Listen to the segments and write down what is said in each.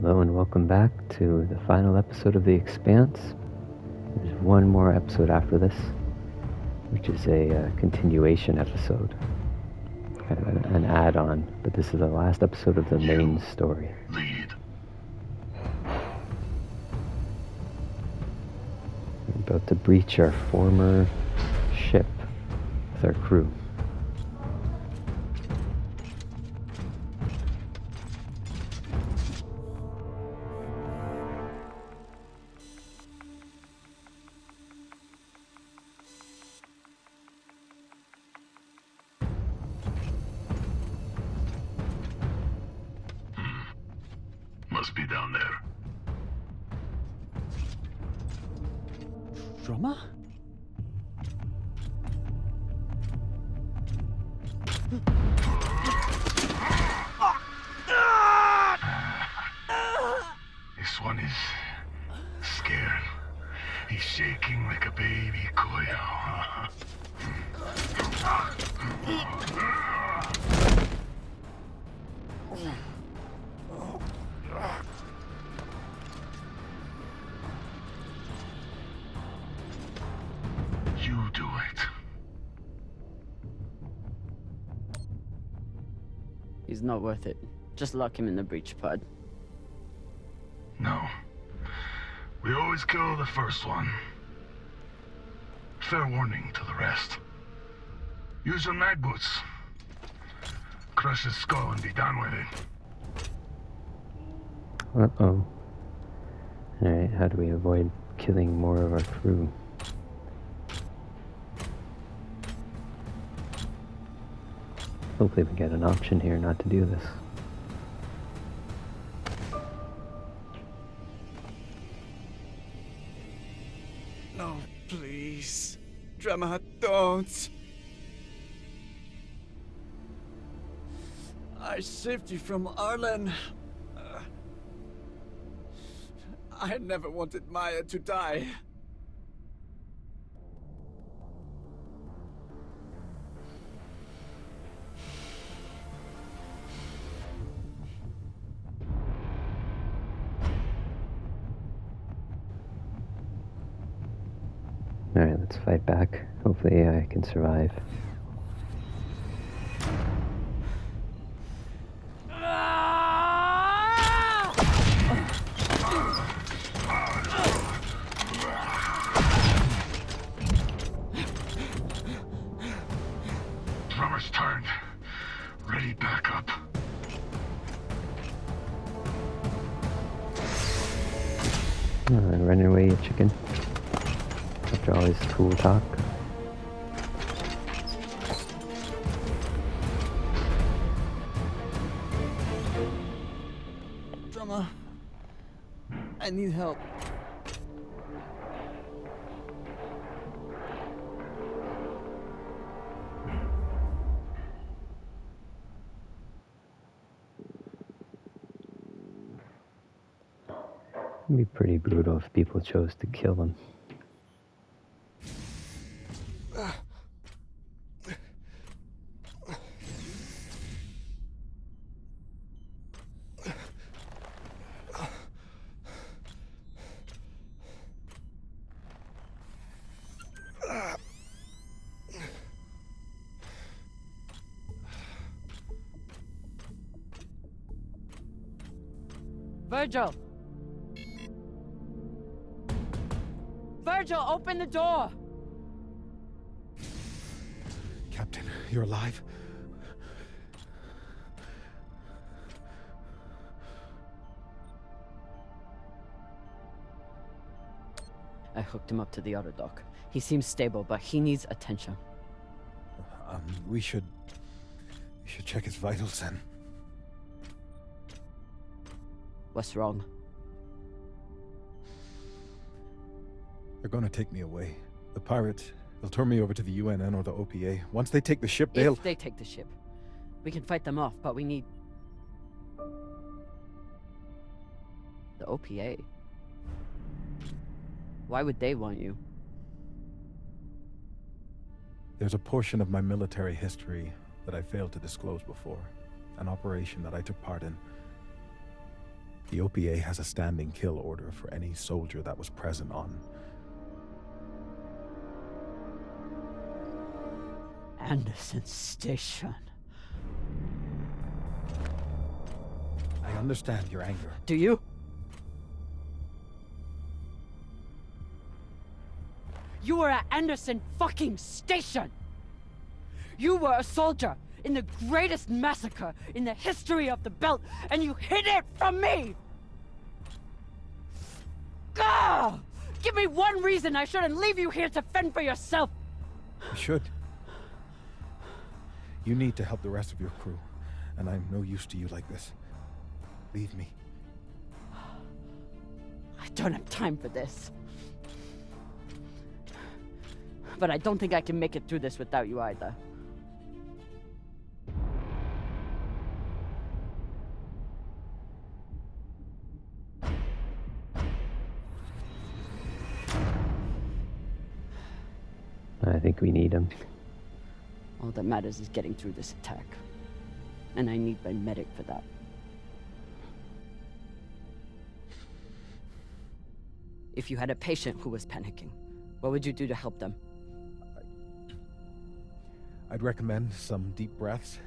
Hello and welcome back to the final episode of The Expanse. There's one more episode after this, which is a continuation episode, kind of an add-on, but this is the last episode of the main story. Lead. We're about to breach our former ship with our crew. Must be down there. Drummer? This one is scared. He's shaking like a baby coil. You do it. He's not worth it. Just lock him in the breach pod. No. We always kill the first one. Fair warning to the rest. Use your mag boots. Crush his skull and be done with it. Uh-oh. Alright, how do we avoid killing more of our crew? Hopefully we get an option here not to do this. No, please. Drama, don't. I saved you from Arlen. I never wanted Maya to die. Alright, let's fight back. Hopefully I can survive. Drummer's turned. Ready back up. Run away, you chicken. After all his tool talk. Drama, I need help. It'd be pretty brutal if people chose to kill him. Virgil! Virgil, open the door! Captain, you're alive? I hooked him up to the other dock. He seems stable, but he needs attention. We should check his vitals then. What's wrong? They're gonna take me away. The pirates, they'll turn me over to the UNN or the OPA. Once they take the ship, they'll... If they take the ship, we can fight them off, but we need... the OPA. Why would they want you? There's a portion of my military history that I failed to disclose before. An operation that I took part in. The OPA has a standing kill order for any soldier that was present on Anderson Station. I understand your anger. Do you? You were at Anderson fucking Station! You were a soldier in the greatest massacre in the history of the belt, and you hid it from me! Gah! Give me one reason I shouldn't leave you here to fend for yourself! You should. You need to help the rest of your crew, and I'm no use to you like this. Leave me. I don't have time for this. But I don't think I can make it through this without you either. I think we need him. All that matters is getting through this attack. And I need my medic for that. If you had a patient who was panicking, what would you do to help them? I'd recommend some deep breaths.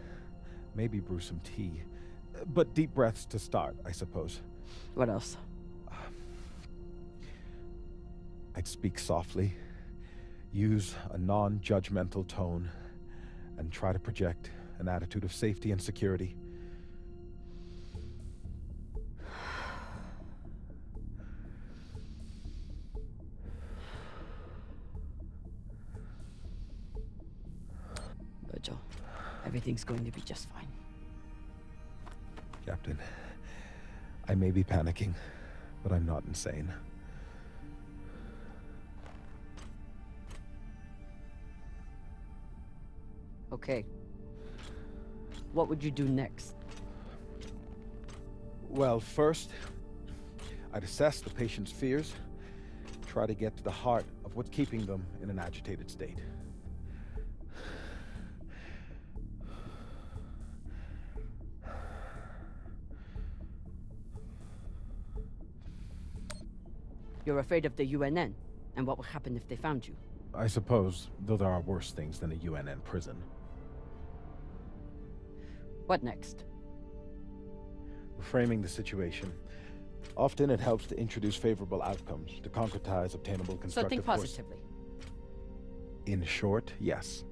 Maybe brew some tea. But deep breaths to start, I suppose. What else? I'd speak softly, use a non-judgmental tone, and try to project an attitude of safety and security. Virgil, everything's going to be just fine. Captain, I may be panicking, but I'm not insane. Okay. What would you do next? Well, first, I'd assess the patient's fears, try to get to the heart of what's keeping them in an agitated state. You're afraid of the UNN, and what will happen if they found you? I suppose, though there are worse things than a UNN prison. What next? Reframing the situation. Often it helps to introduce favorable outcomes, to concretize obtainable constructive So think force. positively. In short, yes.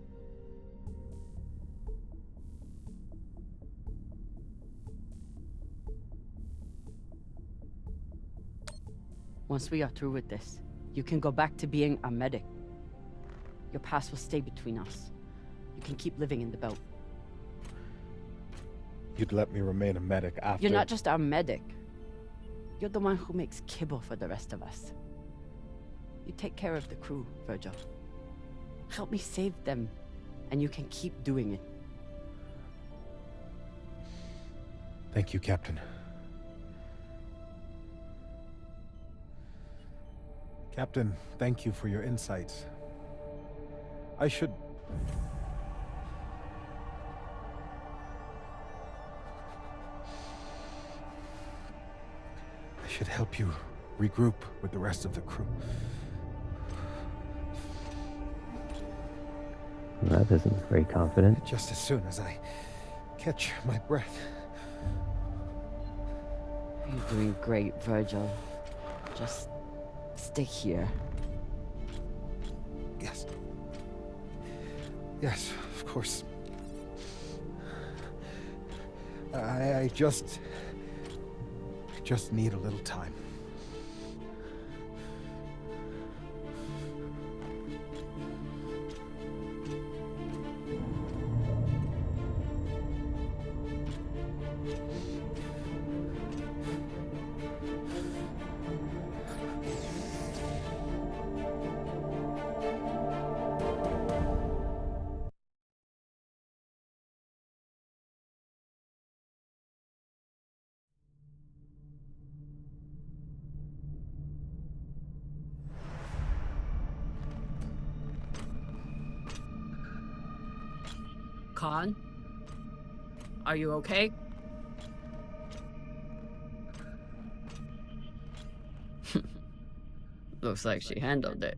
Once we are through with this, you can go back to being a medic. Your past will stay between us. You can keep living in the belt. You'd let me remain a medic after... You're not just our medic. You're the one who makes kibble for the rest of us. You take care of the crew, Virgil. Help me save them, and you can keep doing it. Thank you, Captain. Captain, thank you for your insights. I should help you regroup with the rest of the crew. Well, that doesn't look very confident. Just as soon as I catch my breath. You're doing great, Virgil. Just stay here. Yes. Yes, of course. I just need a little time. Khan? Are you okay? Looks like she handled it.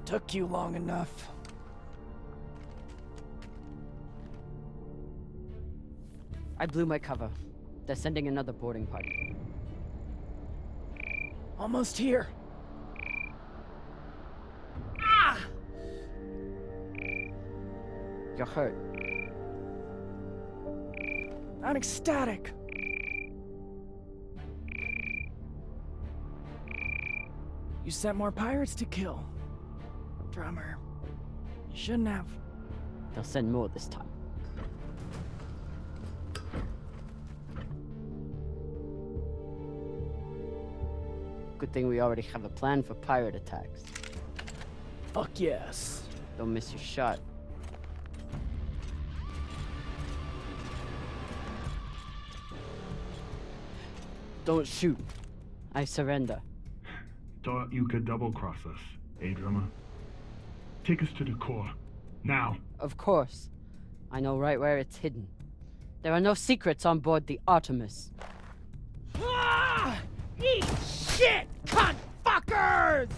Took you long enough. I blew my cover. They're sending another boarding party. Almost here. You're hurt. I'm ecstatic. You sent more pirates to kill. Drummer. You shouldn't have. They'll send more this time. Good thing we already have a plan for pirate attacks. Fuck yes. Don't miss your shot. Don't shoot. I surrender. Thought you could double-cross us, eh, drummer? Take us to the core. Now. Of course. I know right where it's hidden. There are no secrets on board the Artemis. Eat shit, cunt fuckers!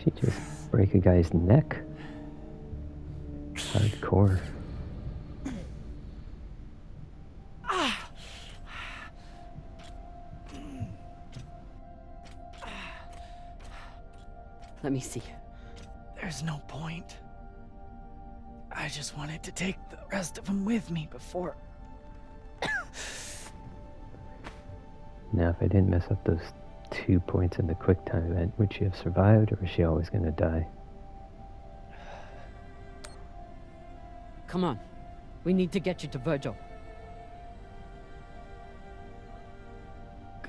She just break a guy's neck? Hardcore. Let me see. There's no point. I just wanted to take the rest of them with me before. Now, if I didn't mess up those 2 points in the QuickTime event, would she have survived, or was she always going to die? Come on. We need to get you to Virgil.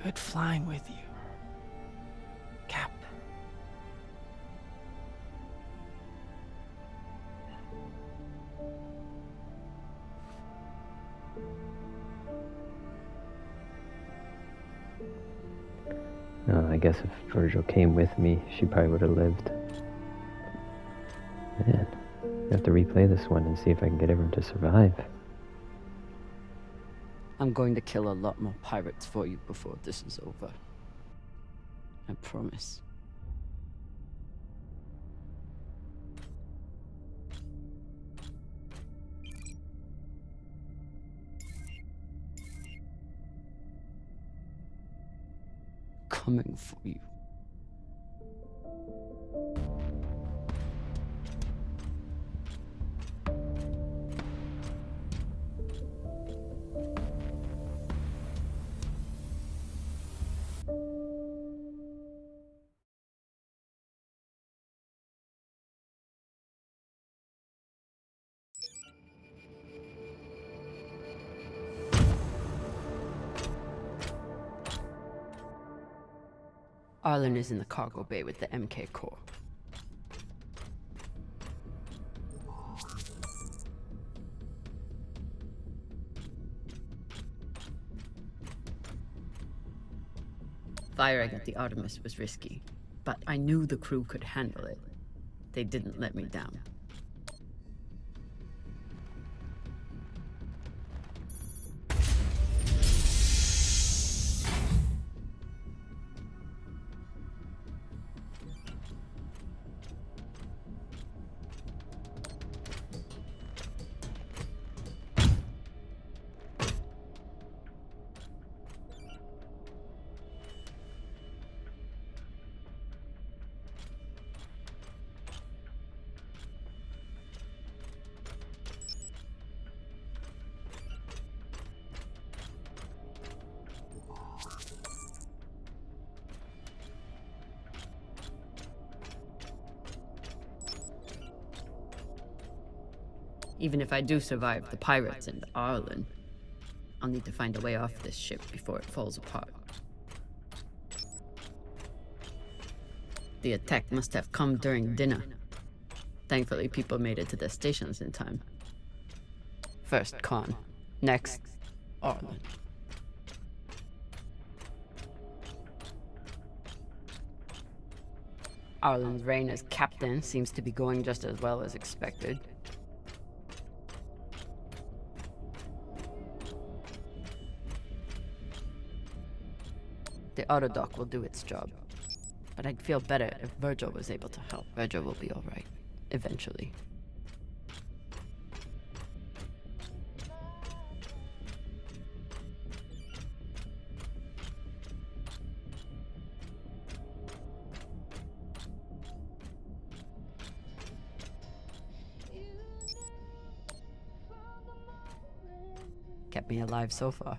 Good flying with you, Cap. I guess if Virgil came with me, she probably would have lived. Man, I have to replay this one and see if I can get everyone to survive. I'm going to kill a lot more pirates for you before this is over. I promise. Coming for you. Arlen is in the cargo bay with the MK core. Firing at the Artemis was risky, but I knew the crew could handle it. They didn't let me down. Even if I do survive the pirates and Arlen, I'll need to find a way off this ship before it falls apart. The attack must have come during dinner. Thankfully, people made it to their stations in time. First Khan, next Arlen. Arlen's reign as captain seems to be going just as well as expected. The auto dock will do its job, but I'd feel better if Virgil was able to help. Virgil will be alright, eventually. Kept me alive so far.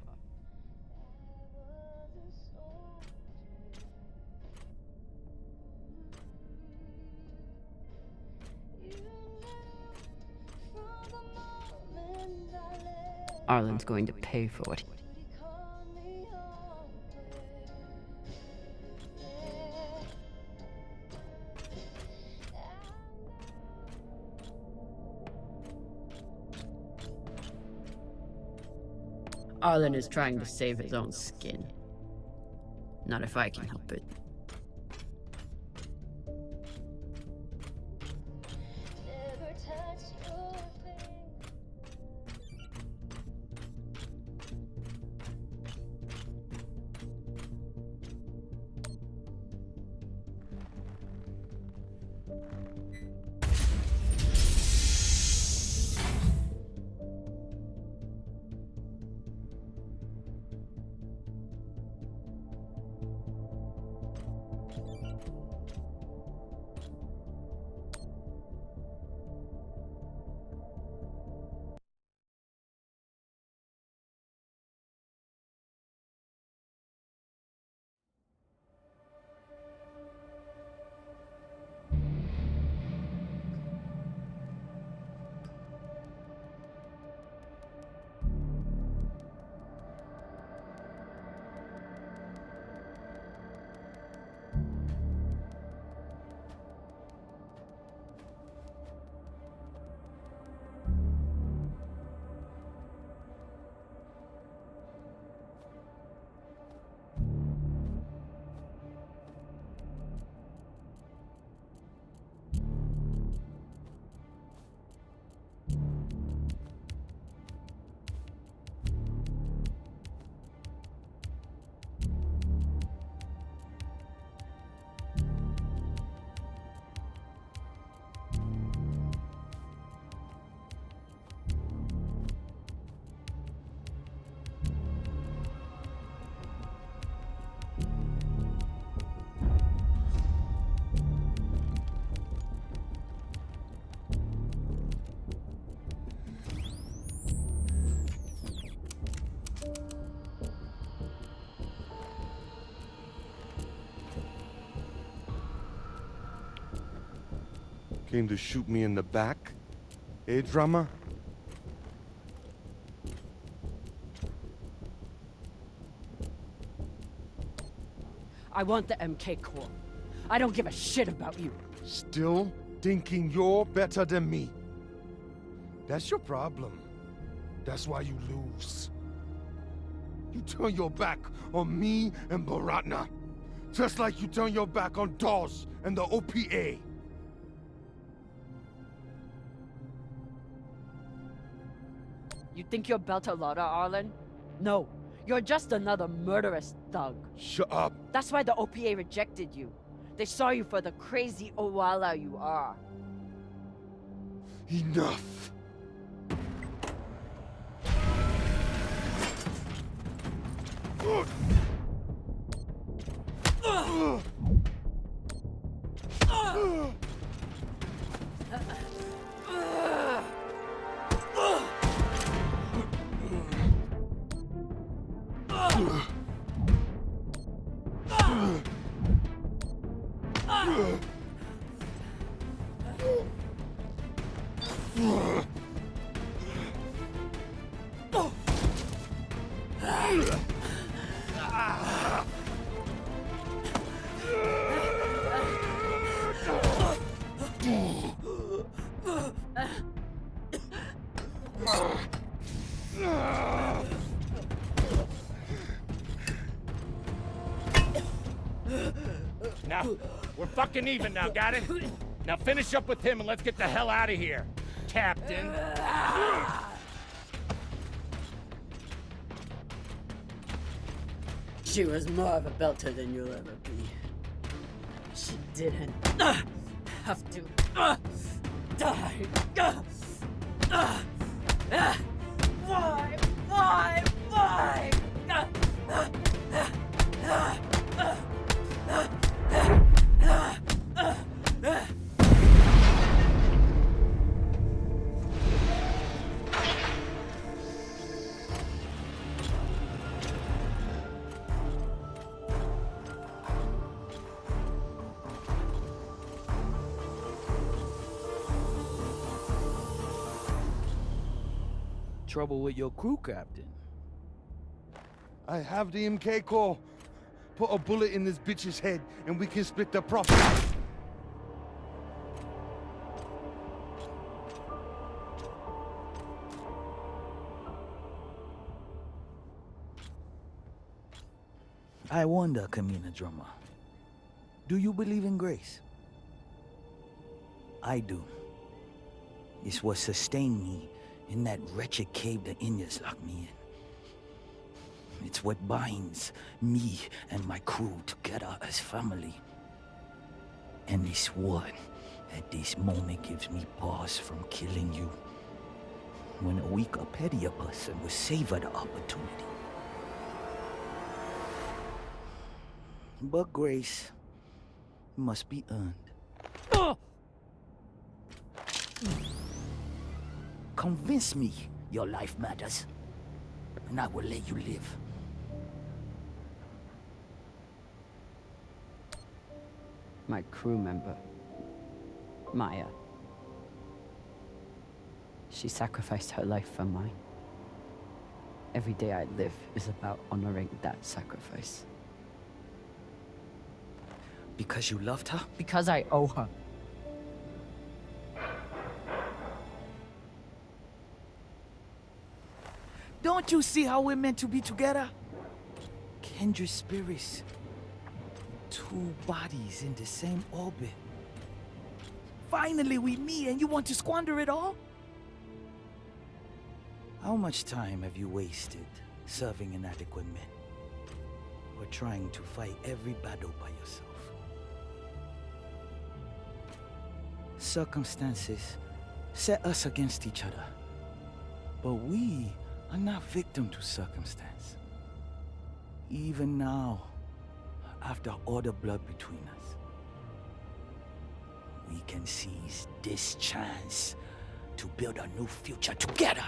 Arlen's going to pay for what Arlen is trying to save his own skin. Not if I can help it. Came to shoot me in the back? Eh, drama? I want the MK core. I don't give a shit about you. Still thinking you're better than me. That's your problem. That's why you lose. You turn your back on me and Baratna. Just like you turn your back on Dawes and the OPA. You think you're Beltalowda, Arlen? No, you're just another murderous thug. Shut up. That's why the OPA rejected you. They saw you for the crazy Owala you are. Enough. Now, we're fucking even now, got it? Now finish up with him and let's get the hell out of here, Captain. She was more of a belter than you'll ever be. She didn't have to die. Why? Trouble with your crew, Captain. I have the MK core. Put a bullet in this bitch's head and we can split the profit. I wonder, Kamina Drummer, do you believe in grace? I do. It's what sustained me in that wretched cave the Indians locked me in. It's what binds me and my crew together as family. And it's what, at this moment, gives me pause from killing you. When a weaker, pettier person would savor the opportunity. But grace must be earned. Convince me your life matters, and I will let you live. My crew member, Maya. She sacrificed her life for mine. Every day I live is about honoring that sacrifice. Because you loved her? Because I owe her. Don't you see how we're meant to be together? Kindred spirits. Two bodies in the same orbit. Finally we meet and you want to squander it all? How much time have you wasted serving inadequate men? Or trying to fight every battle by yourself? Circumstances set us against each other. But we are not victim to circumstance. Even now, after all the blood between us, we can seize this chance to build a new future together.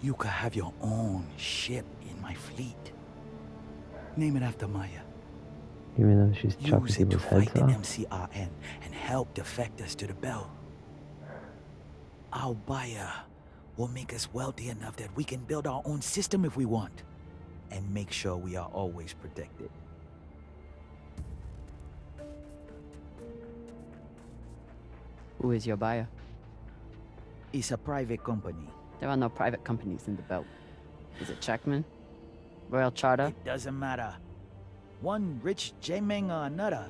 You could have your own ship in my fleet. Name it after Maya. Even though she's chopping Use it to people's fight heads the off. MCRN and help defect us to the belt. Our buyer will make us wealthy enough that we can build our own system if we want, and make sure we are always protected. Who is your buyer? It's a private company. There are no private companies in the belt. Is it Checkman? Royal Charter? It doesn't matter. One rich J-Meng or another,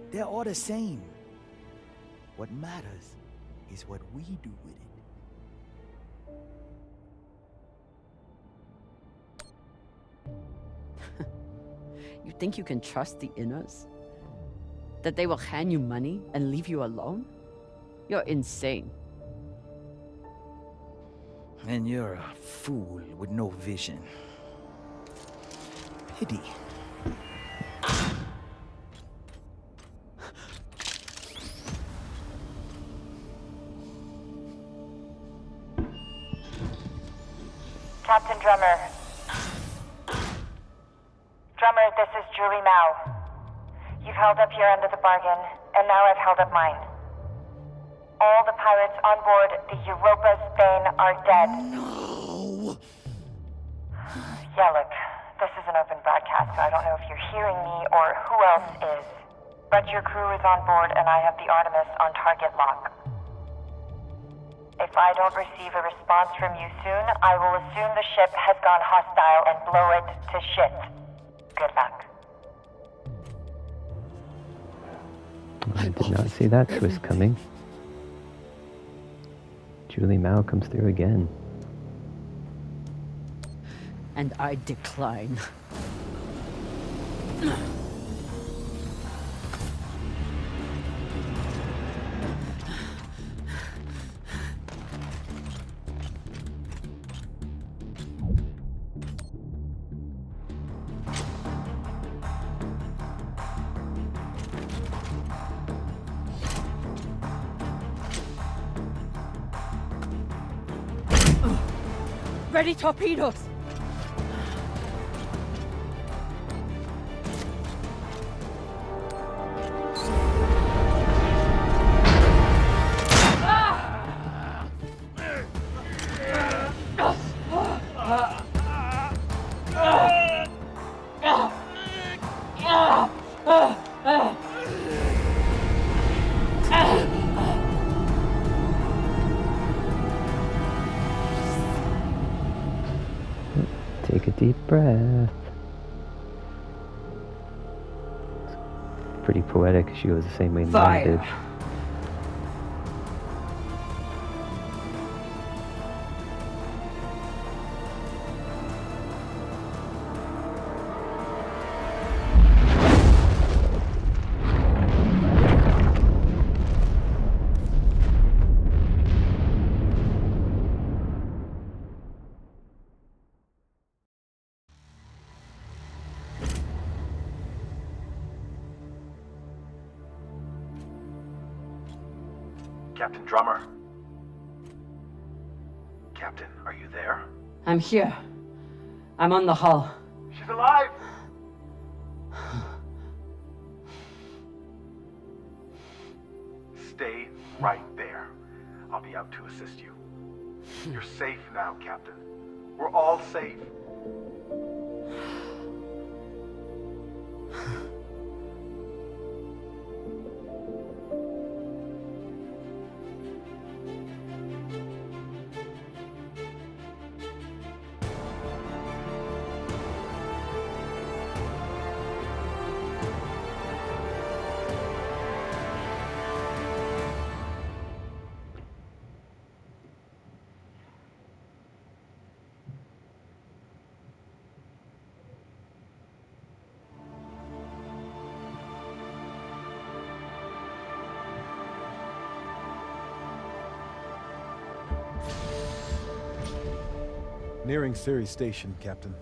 they're all the same. What matters is what we do with it. You think you can trust the Inners? That they will hand you money and leave you alone? You're insane. And you're a fool with no vision. Pity. Captain Drummer. Drummer, this is Julie Mao. You've held up your end of the bargain, and now I've held up mine. All the pirates on board the Europa Spain are dead. No! Yeah, look, this is an open broadcast, so I don't know if you're hearing me or who else is. But your crew is on board and I have the Artemis on target lock. If I don't receive a response from you soon, I will assume the ship has gone hostile and blow it to shit. Good luck. I did not see that twist coming. Julie Mao comes through again. And I decline. Ready torpedoes! Take a deep breath. It's pretty poetic. She goes the same way mine did. Captain Drummer. Captain, are you there? I'm here. I'm on the hull. She's alive! Stay right there. I'll be out to assist you. You're safe now, Captain. We're all safe. Nearing Siri Station, Captain.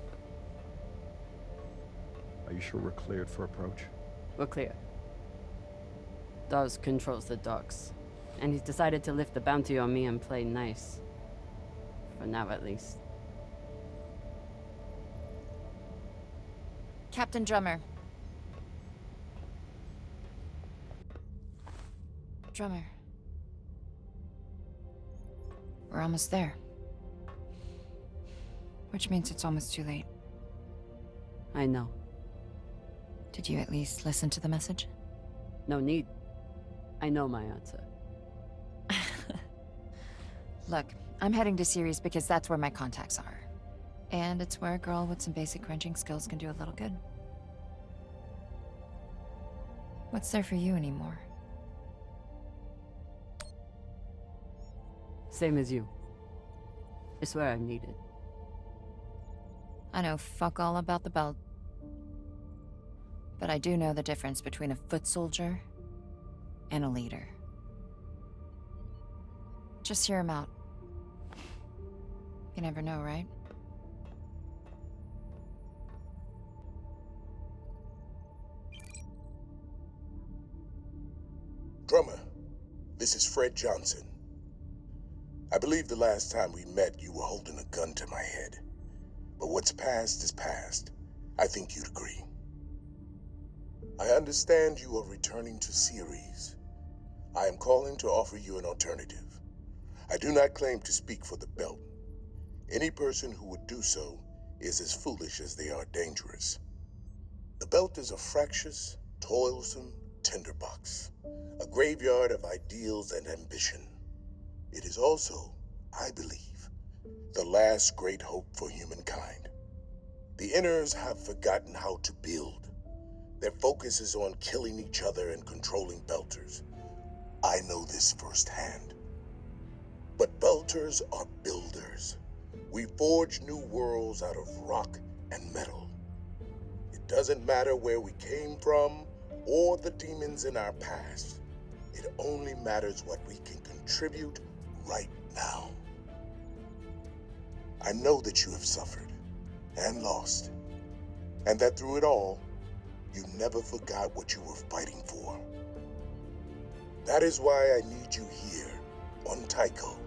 Are you sure we're cleared for approach? We're clear. Dawes controls the docks, and he's decided to lift the bounty on me and play nice. For now, at least. Captain Drummer. Drummer. We're almost there. Which means it's almost too late. I know. Did you at least listen to the message? No need. I know my answer. Look, I'm heading to Ceres because that's where my contacts are. And it's where a girl with some basic crunching skills can do a little good. What's there for you anymore? Same as you. It's where I'm needed. I know fuck all about the belt. But I do know the difference between a foot soldier and a leader. Just hear him out. You never know, right? Drummer, this is Fred Johnson. I believe the last time we met, you were holding a gun to my head. But what's past is past. I think you'd agree. I understand you are returning to Ceres. I am calling to offer you an alternative. I do not claim to speak for the Belt. Any person who would do so is as foolish as they are dangerous. The Belt is a fractious, toilsome tinderbox, a graveyard of ideals and ambition. It is also, I believe, the last great hope for humankind. The Inners have forgotten how to build. Their focus is on killing each other and controlling Belters. I know this firsthand. But Belters are builders. We forge new worlds out of rock and metal. It doesn't matter where we came from or the demons in our past. It only matters what we can contribute right now. I know that you have suffered and lost, and that through it all, you never forgot what you were fighting for. That is why I need you here on Tycho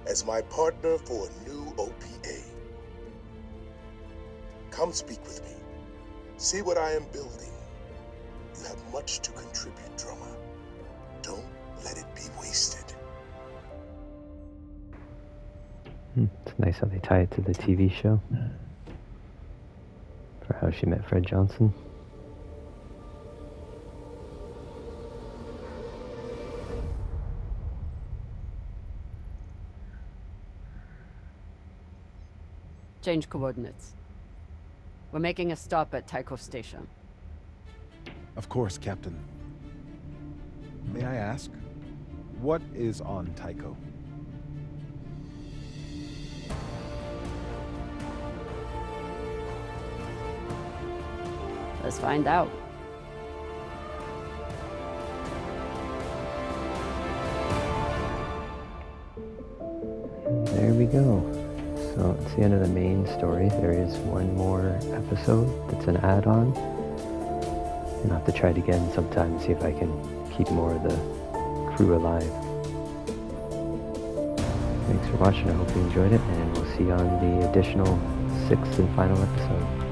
as my partner for a new OPA. Come speak with me. See what I am building. You have much to contribute, drummer. Don't let it be wasted. It's nice how they tie it to the TV show. For how she met Fred Johnson. Change coordinates. We're making a stop at Tycho Station. Of course, Captain. May I ask, what is on Tycho? Let's find out. There we go. So it's the end of the main story. There is one more episode that's an add-on. And I'll have to try it again sometime and see if I can keep more of the crew alive. Thanks for watching. I hope you enjoyed it, and we'll see you on the additional 6th and final episode.